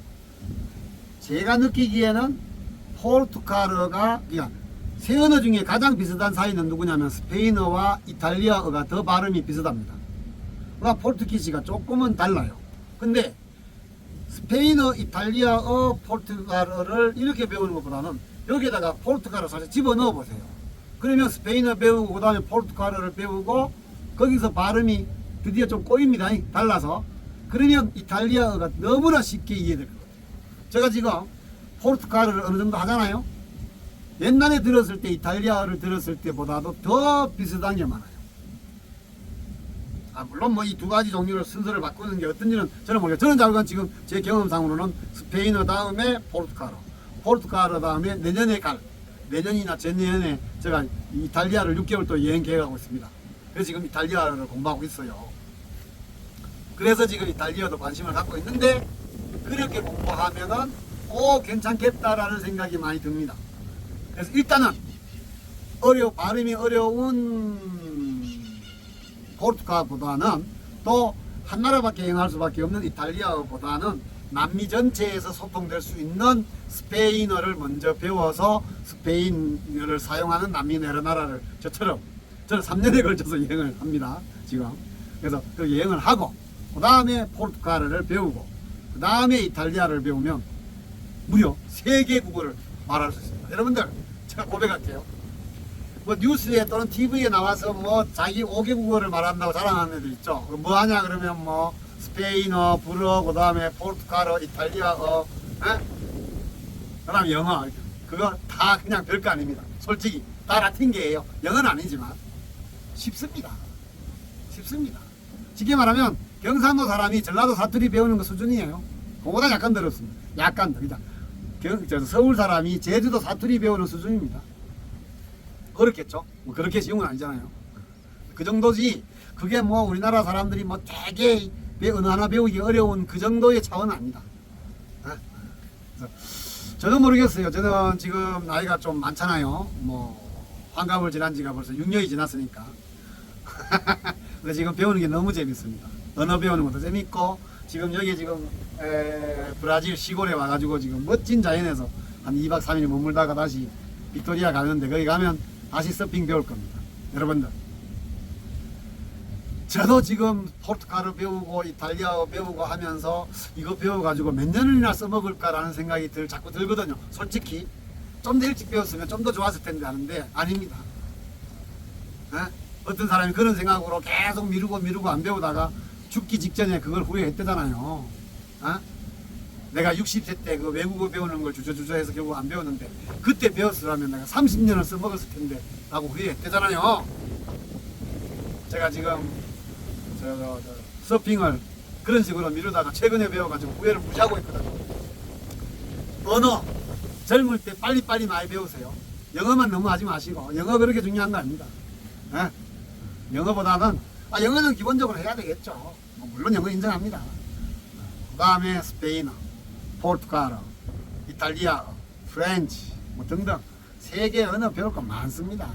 제가 느끼기에는 포르투갈어가 그러니까 세 언어 중에 가장 비슷한 사이는 누구냐면 스페인어와 이탈리아어가 더 발음이 비슷합니다. 그러니까 포르투기스가 조금은 달라요. 근데 스페인어, 이탈리아어, 포르투갈어를 이렇게 배우는 것보다는 여기에다가 포르투갈어 사실 집어넣어 보세요. 그러면 스페인어 배우고 그 다음에 포르투갈어를 배우고 거기서 발음이 드디어 좀 꼬입니다. 달라서. 그러면 이탈리아어가 너무나 쉽게 이해될 것 같아요. 제가 지금 포르투갈어를 어느 정도 하잖아요. 옛날에 들었을 때 이탈리아어를 들었을 때보다도 더 비슷한 게 많아요. 물론 뭐 이 두 가지 종류를 순서를 바꾸는 게 어떤지는 저는 모르겠어요. 저는 자르건 지금 제 경험상으로는 스페인어 다음에 포르투갈어 다음에 내년이나 전년에 제가 이탈리아를 6개월 또 여행 계획하고 있습니다. 그래서 지금 이탈리아를 공부하고 있어요. 그래서 지금 이탈리아도 관심을 갖고 있는데 그렇게 공부하면은 괜찮겠다라는 생각이 많이 듭니다. 그래서 일단은 발음이 어려운 포르투갈보다는 또 한 나라밖에 여행할 수밖에 없는 이탈리아보다는 남미 전체에서 소통될 수 있는 스페인어를 먼저 배워서 스페인어를 사용하는 남미 여러 나라를 저는 3년에 걸쳐서 여행을 합니다. 지금. 그래서 그 여행을 하고 그 다음에 포르투갈어를 배우고 그 다음에 이탈리아를 배우면 무려 3개 국어를 말할 수 있습니다. 여러분들 제가 고백할게요. 뭐 뉴스에 또는 TV에 나와서 뭐 자기 5개 국어를 말한다고 자랑하는 애들 있죠. 뭐 하냐 그러면 뭐 스페인어, 불어, 그 다음에 포르투갈어, 이탈리아어, 그 다음에 영어. 그거 다 그냥 별거 아닙니다. 솔직히 다 라틴계예요. 영어는 아니지만 쉽습니다. 쉽게 말하면 경상도 사람이 전라도 사투리 배우는 거 수준이에요. 그거보다 약간 들었습니다. 약간 더. 서울 사람이 제주도 사투리 배우는 수준입니다. 어렵겠죠? 뭐 그렇게 쉬운 건 아니잖아요. 그 정도지. 그게 뭐 우리나라 사람들이 뭐 되게 언어 하나 배우기 어려운 그 정도의 차원은 아니다. 저도 모르겠어요. 저는 지금 나이가 좀 많잖아요. 뭐 환갑을 지난 지가 벌써 6년이 지났으니까. 근데 지금 배우는 게 너무 재밌습니다. 언어 배우는 것도 재밌고 지금 여기 브라질 시골에 와가지고 지금 멋진 자연에서 한 2박 3일 머물다가 다시 빅토리아 가는데 거기 가면 다시 서핑 배울 겁니다. 여러분들 저도 지금 포르투갈어 배우고 이탈리아어 배우고 하면서 이거 배워가지고 몇 년이나 써먹을까라는 생각이 자꾸 들거든요. 솔직히 좀 더 일찍 배웠으면 좀 더 좋았을 텐데 하는데 아닙니다. 어떤 사람이 그런 생각으로 계속 미루고 안 배우다가 죽기 직전에 그걸 후회했대잖아요. 내가 60세 때 그 외국어 배우는 걸 주저주저 해서 결국 안 배웠는데 그때 배웠으라면 내가 30년을 써먹었을 텐데 라고 후회했대잖아요. 제가 지금 서핑을 그런 식으로 미루다가 최근에 배워가지고 후회를 무지하고 있거든요. 언어 젊을 때 빨리빨리 많이 배우세요. 영어만 너무 하지 마시고 영어 그렇게 중요한 거 아닙니다. 영어보다는 영어는 기본적으로 해야 되겠죠. 물론 영어 인정합니다. 그 다음에 스페인어, 포르투갈어, 이탈리아어, 프렌치 뭐 등등 세계 언어 배울 거 많습니다.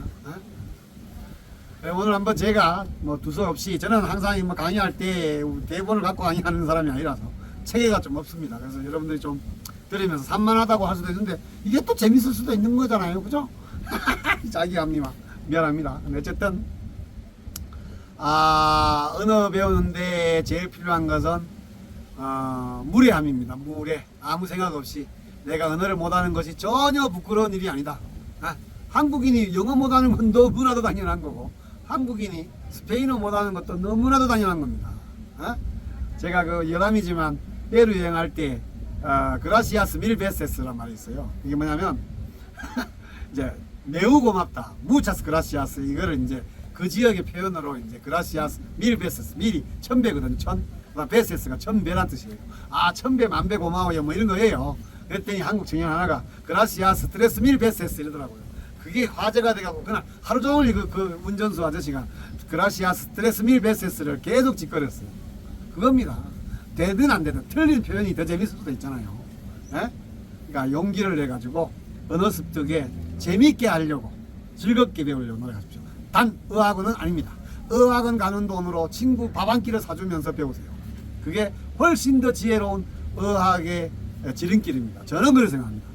오늘 한번 제가 뭐 두서없이 저는 항상 뭐 강의할 때 대본을 갖고 강의하는 사람이 아니라서 체계가 좀 없습니다. 그래서 여러분들이 좀 들으면서 산만하다고 할 수도 있는데 이게 또 재밌을 수도 있는 거잖아요. 그죠? 자기합니다. 미안합니다. 어쨌든 언어 배우는데 제일 필요한 것은 무례함입니다. 무례. 아무 생각 없이 내가 언어를 못하는 것이 전혀 부끄러운 일이 아니다. 한국인이 영어 못하는 건 너무나도 당연한 거고 한국인이 스페인어 못하는 것도 너무나도 당연한 겁니다. 제가 그 여담이지만 페루 여행할 때 그라시아스 밀 베세스란 말이 있어요. 이게 뭐냐면 이제 매우 고맙다. 무차스 그라시아스 이거를 이제 그 지역의 표현으로 이제 그라시아스 밀 베세스 밀이 1000배거든요. 1000 베세스가 1000배란 뜻이에요. 1000배 만배 고마워요 뭐 이런 거예요. 그랬더니 한국 청년 하나가 그라시아스 스트레스 밀 베세스 이러더라고요. 그게 화제가 돼가지고 그날 하루 종일 그 운전수 아저씨가 그라시아스 스트레스 밀 베세스를 계속 짓거렸어요. 그겁니다. 되든 안 되든 틀린 표현이 더 재밌을 수도 있잖아요. 그러니까 용기를 내가지고 언어 습득에 재미있게 하려고 즐겁게 배우려고 노력하십시오. 단 의학은 아닙니다. 의학은 가는 돈으로 친구 밥 한 끼를 사주면서 배우세요. 그게 훨씬 더 지혜로운 어학의 지름길입니다. 저는 그렇게 생각합니다.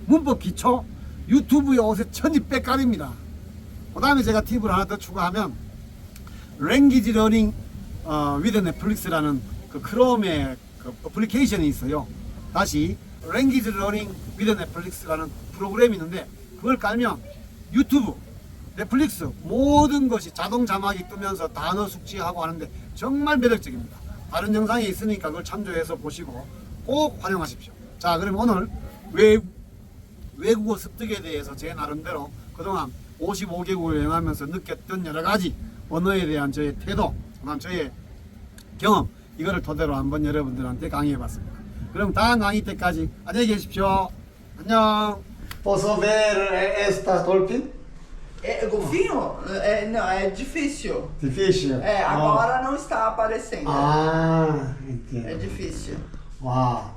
문법 기초 유튜브에 옷에 천지백갈입니다. 그 다음에 제가 팁을 하나 더 추가하면 랭귀지 러닝 위드 넷플릭스라는 그 크롬의 그 어플리케이션이 있어요. 다시 랭귀지 러닝 위드 넷플릭스라는 프로그램이 있는데 그걸 깔면 유튜브, 넷플릭스 모든 것이 자동 자막이 뜨면서 단어 숙지하고 하는데 정말 매력적입니다. 다른 영상이 있으니까 그걸 참조해서 보시고 꼭 활용하십시오. 자, 그럼 오늘 외국어 습득에 대해서 제 나름대로 그동안 55개국을 여행하면서 느꼈던 여러 가지 언어에 대한 저의 태도, 그다음 저의 경험, 이거를 토대로 한번 여러분들한테 강의해 봤습니다. 그럼 다음 강의 때까지 안녕히 계십시오. 안녕. Posso ver esta dolphin? Golfinho? Não, é difícil. Difícil? Agora não está aparecendo. Ah, entendo. É difícil. Uau.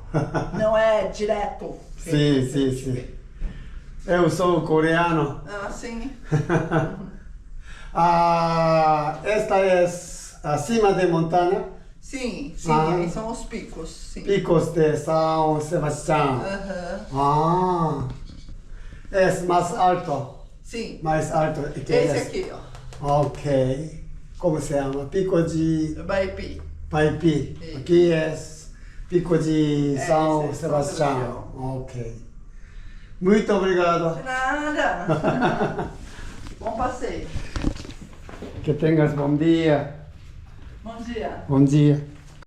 Não é direto. Sim, sim, sim. Eu sou coreano. Ah, sim. Esta é acima de montanha. Sim, aí são os picos. Sim. Picos de São Sebastião. Aham. É mais alto. Sim. Mais alto que Esse aqui, ó. Ok. Como se chama? Pico de Baipi. Paipi. Sim. Aqui é Pico de São esse é São Sebastião. Ok. Muito obrigado. De nada. Bom passeio. Que tenhas bom dia. Bom dia. Bom dia.